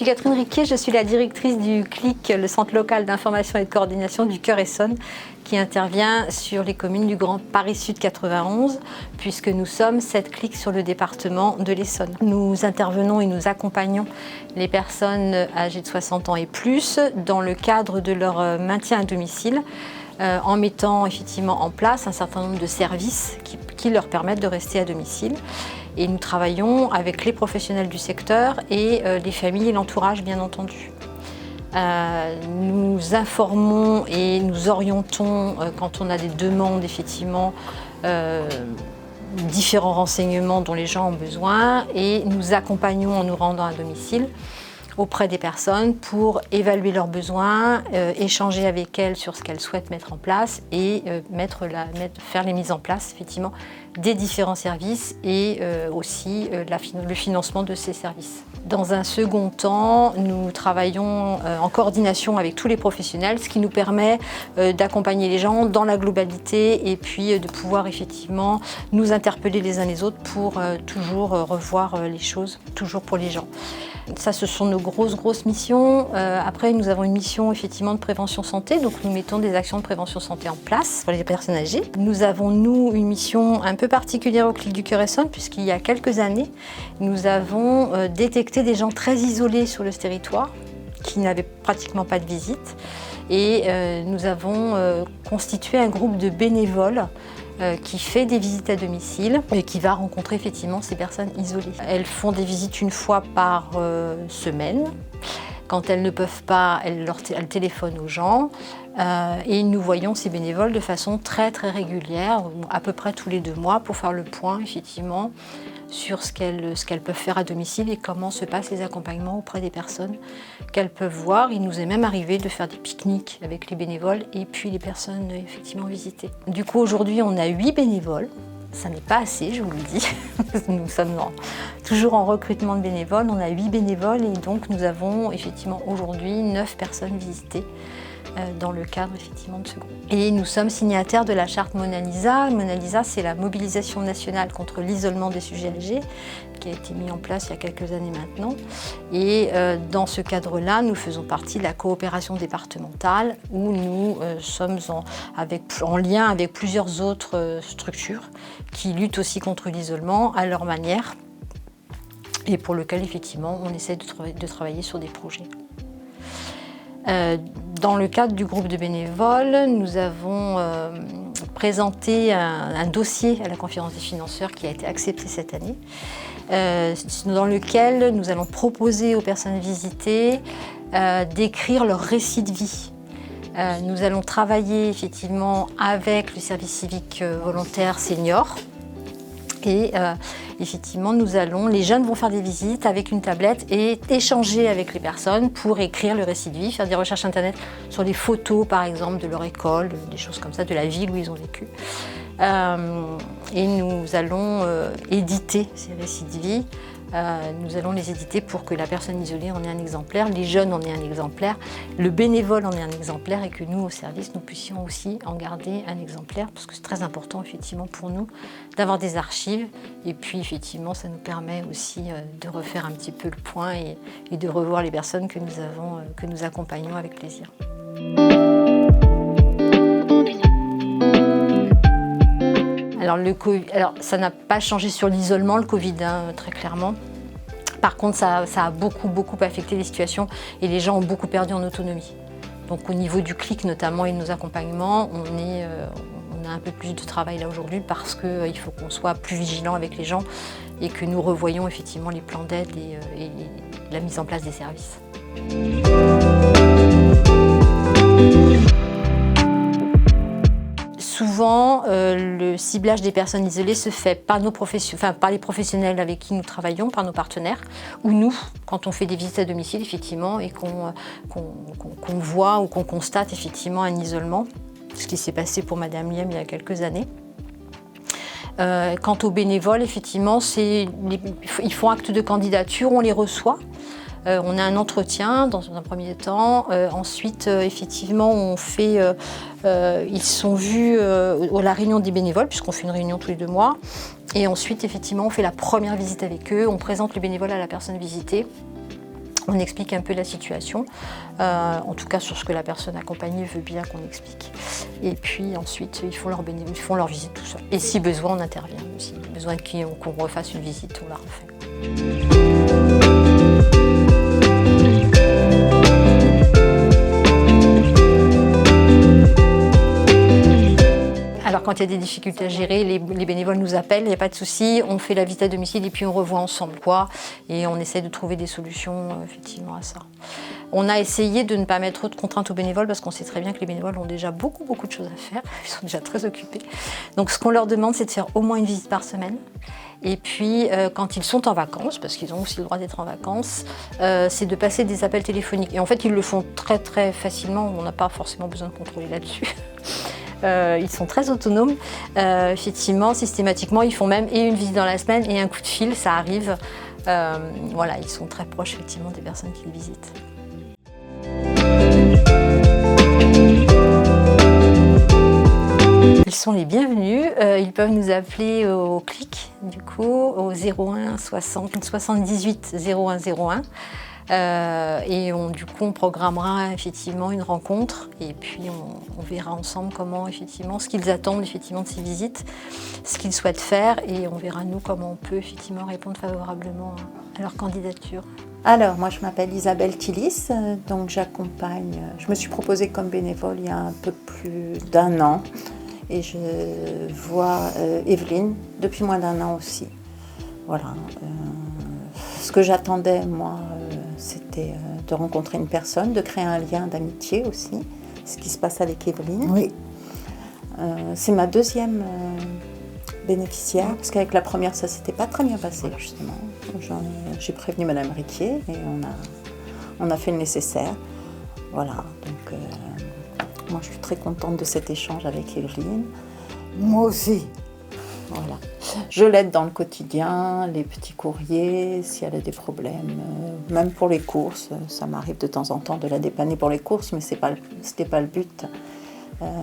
Catherine Riquet, je suis la directrice du CLIC, le Centre local d'information et de coordination du Cœur-Essonne, qui intervient sur les communes du Grand Paris Sud 91, puisque nous sommes 7 CLIC sur le département de l'Essonne. Nous intervenons et nous accompagnons les personnes âgées de 60 ans et plus dans le cadre de leur maintien à domicile, en mettant effectivement en place un certain nombre de services qui leur permettent de rester à domicile. Et nous travaillons avec les professionnels du secteur et les familles et l'entourage, bien entendu. Nous informons et nous orientons quand on a des demandes, effectivement, différents renseignements dont les gens ont besoin, et nous accompagnons en nous rendant à domicile auprès des personnes pour évaluer leurs besoins, échanger avec elles sur ce qu'elles souhaitent mettre en place et faire les mises en place, effectivement, des différents services et aussi le financement de ces services. Dans un second temps, nous travaillons en coordination avec tous les professionnels, ce qui nous permet d'accompagner les gens dans la globalité et puis de pouvoir effectivement nous interpeller les uns les autres pour toujours revoir les choses, toujours pour les gens. Ça, ce sont nos grosses missions. Après, nous avons une mission effectivement de prévention santé, donc nous mettons des actions de prévention santé en place pour les personnes âgées. Nous avons, nous, une mission un peu particulière au CLIC du Cœur-Essonne, puisqu'il y a quelques années, nous avons détecté des gens très isolés sur le territoire, qui n'avaient pratiquement pas de visite. Et nous avons constitué un groupe de bénévoles qui fait des visites à domicile et qui va rencontrer effectivement ces personnes isolées. Elles font des visites une fois par semaine. Quand elles ne peuvent pas, elles téléphonent aux gens et nous voyons ces bénévoles de façon très régulière, à peu près tous les 2 mois, pour faire le point effectivement sur ce qu'elles peuvent faire à domicile et comment se passent les accompagnements auprès des personnes qu'elles peuvent voir. Il nous est même arrivé de faire des pique-niques avec les bénévoles et puis les personnes effectivement visitées. Du coup, aujourd'hui, on a 8 bénévoles. Ça n'est pas assez, je vous le dis. Nous sommes toujours en recrutement de bénévoles. On a 8 bénévoles et donc nous avons effectivement aujourd'hui 9 personnes visitées dans le cadre effectivement de ce groupe. Et nous sommes signataires de la charte Mona Lisa. Mona Lisa, c'est la mobilisation nationale contre l'isolement des sujets âgés qui a été mise en place il y a quelques années maintenant. Et dans ce cadre-là, nous faisons partie de la coopération départementale où nous sommes en lien avec plusieurs autres structures qui luttent aussi contre l'isolement à leur manière et pour lequel effectivement on essaie de travailler sur des projets. Dans le cadre du groupe de bénévoles, nous avons présenté un dossier à la conférence des financeurs qui a été accepté cette année, dans lequel nous allons proposer aux personnes visitées d'écrire leur récit de vie. Nous allons travailler effectivement avec le service civique volontaire senior. Et effectivement, les jeunes vont faire des visites avec une tablette et échanger avec les personnes pour écrire le récit de vie, faire des recherches internet sur les photos, par exemple, de leur école, des choses comme ça, de la ville où ils ont vécu. Et nous allons éditer ces récits de vie. Nous allons les éditer pour que la personne isolée en ait un exemplaire, les jeunes en aient un exemplaire, le bénévole en ait un exemplaire et que nous, au service, nous puissions aussi en garder un exemplaire parce que c'est très important, effectivement, pour nous d'avoir des archives. Et puis, effectivement, ça nous permet aussi de refaire un petit peu le point et de revoir les personnes que nous accompagnons avec plaisir. Alors, ça n'a pas changé sur l'isolement, le Covid, très clairement. Par contre, ça a beaucoup affecté les situations et les gens ont beaucoup perdu en autonomie. Donc au niveau du CLIC notamment et de nos accompagnements, on a un peu plus de travail là aujourd'hui parce qu'il faut qu'on soit plus vigilant avec les gens et que nous revoyons effectivement les plans d'aide et la mise en place des services. Souvent, le ciblage des personnes isolées se fait par les professionnels avec qui nous travaillons, par nos partenaires, ou nous, quand on fait des visites à domicile, effectivement, et qu'on voit ou qu'on constate effectivement un isolement, ce qui s'est passé pour Madame Liem il y a quelques années. Quant aux bénévoles, effectivement, ils font acte de candidature, on les reçoit. On a un entretien dans un premier temps. Ensuite, effectivement, ils sont vus à la réunion des bénévoles, puisqu'on fait une réunion tous les 2 mois. Et ensuite, effectivement, on fait la première visite avec eux. On présente le bénévole à la personne visitée. On explique un peu la situation, en tout cas sur ce que la personne accompagnée veut bien qu'on explique. Et puis ensuite, ils font leur visite tout seuls. Et si besoin, on intervient. Si besoin qu'on refasse une visite, on la refait. Alors quand il y a des difficultés à gérer, les bénévoles nous appellent, il n'y a pas de souci, on fait la visite à domicile et puis on revoit ensemble et on essaie de trouver des solutions effectivement à ça. On a essayé de ne pas mettre trop de contraintes aux bénévoles parce qu'on sait très bien que les bénévoles ont déjà beaucoup de choses à faire, ils sont déjà très occupés. Donc ce qu'on leur demande, c'est de faire au moins une visite par semaine. Et puis quand ils sont en vacances, parce qu'ils ont aussi le droit d'être en vacances, c'est de passer des appels téléphoniques. Et en fait, ils le font très facilement, on n'a pas forcément besoin de contrôler là-dessus. Ils sont très autonomes, effectivement, systématiquement, ils font même une visite dans la semaine et un coup de fil, ça arrive. Voilà, ils sont très proches effectivement des personnes qu'ils visitent. Ils sont les bienvenus, ils peuvent nous appeler au clic, du coup, au 01 60 78 01 01. Et du coup, on programmera effectivement une rencontre et puis on verra ensemble comment, effectivement, ce qu'ils attendent effectivement de ces visites, ce qu'ils souhaitent faire et on verra nous comment on peut effectivement répondre favorablement à leur candidature. Alors, moi je m'appelle Isabelle Tillis, donc j'accompagne, je me suis proposée comme bénévole il y a un peu plus d'1 an et je vois Evelyne depuis moins d'1 an aussi. Voilà. Ce que j'attendais, moi, c'était de rencontrer une personne, de créer un lien d'amitié aussi, ce qui se passe avec Evelyne. Oui. C'est ma deuxième bénéficiaire, parce qu'avec la première, ça s'était pas très bien passé, justement. J'ai prévenu Madame Riquier et on a fait le nécessaire. Voilà, donc moi je suis très contente de cet échange avec Evelyne. Moi aussi. Voilà. Je l'aide dans le quotidien, les petits courriers, si elle a des problèmes, même pour les courses. Ça m'arrive de temps en temps de la dépanner pour les courses, mais c'était pas le but.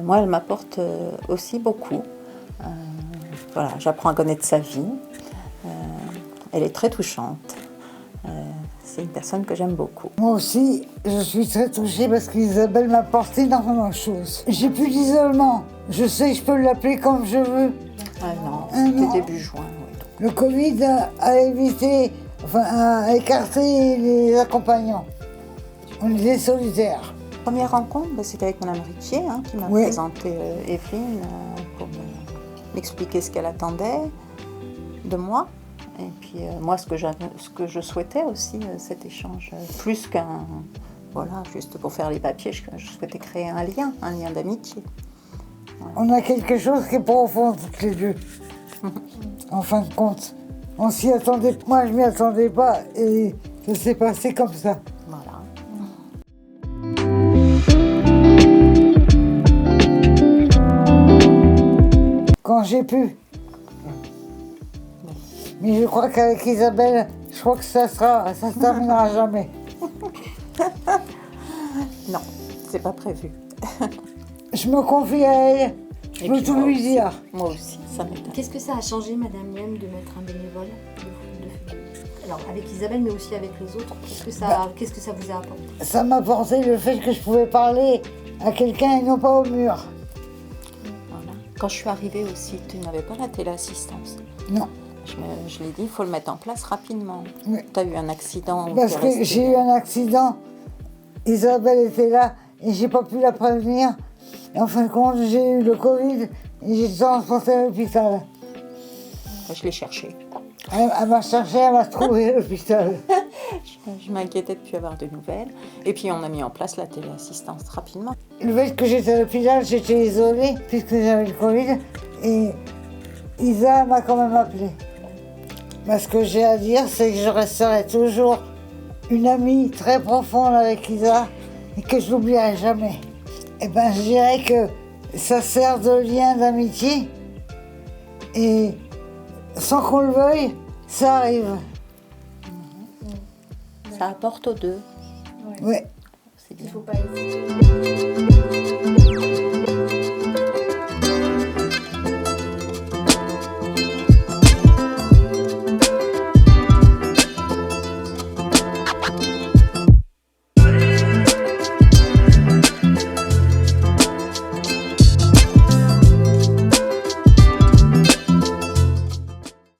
Moi, elle m'apporte aussi beaucoup. Voilà, j'apprends à connaître sa vie. Elle est très touchante. C'est une personne que j'aime beaucoup. Moi aussi, je suis très touchée parce qu'Isabelle m'apporte énormément de choses. J'ai plus d'isolement. Je sais que je peux l'appeler comme je veux. Ah non, c'était début juin. Oui, donc. Le Covid a évité, a écarté les accompagnants. On était solitaires. Première rencontre, c'était avec Madame Riquier qui m'a présenté Evelyne pour m'expliquer ce qu'elle attendait de moi. Et puis moi, ce que je souhaitais aussi, cet échange, plus qu'un, voilà, juste pour faire les papiers, je souhaitais créer un lien d'amitié. Voilà. On a quelque chose qui est profond toutes les deux. En fin de compte, on s'y attendait. Moi, je m'y attendais pas et ça s'est passé comme ça. Voilà. Quand j'ai pu. Mais je crois qu'avec Isabelle, je crois que ça se terminera jamais. Non, c'est pas prévu. Je me confie à elle, je peux tout lui dire. Moi aussi, ça m'étonne. Qu'est-ce que ça a changé, Madame Liem, de mettre un bénévole alors avec Isabelle, mais aussi avec les autres, qu'est-ce que ça vous a apporté? Ça m'a apporté le fait que je pouvais parler à quelqu'un et non pas au mur. Voilà. Quand je suis arrivée aussi, tu n'avais pas la téléassistance. Non. Je l'ai dit, il faut le mettre en place rapidement. Oui. Tu as eu un accident. Parce que j'ai eu un accident, Isabelle était là et j'ai pas pu la prévenir. Et en fin de compte, j'ai eu le Covid et j'ai été transportée à l'hôpital. Je l'ai cherché. Elle m'a cherché, elle m'a trouvé à l'hôpital. Je m'inquiétais de ne plus avoir de nouvelles. Et puis on a mis en place la téléassistance rapidement. Le fait que j'étais à l'hôpital, j'étais isolée puisque j'avais le Covid. Et Isa m'a quand même appelée. Mais ce que j'ai à dire, c'est que je resterai toujours une amie très profonde avec Isa et que je l'oublierai jamais. Et ben, je dirais que ça sert de lien d'amitié et sans qu'on le veuille, ça arrive. Ça apporte aux deux. Oui. C'est bien. Il ne faut pas hésiter.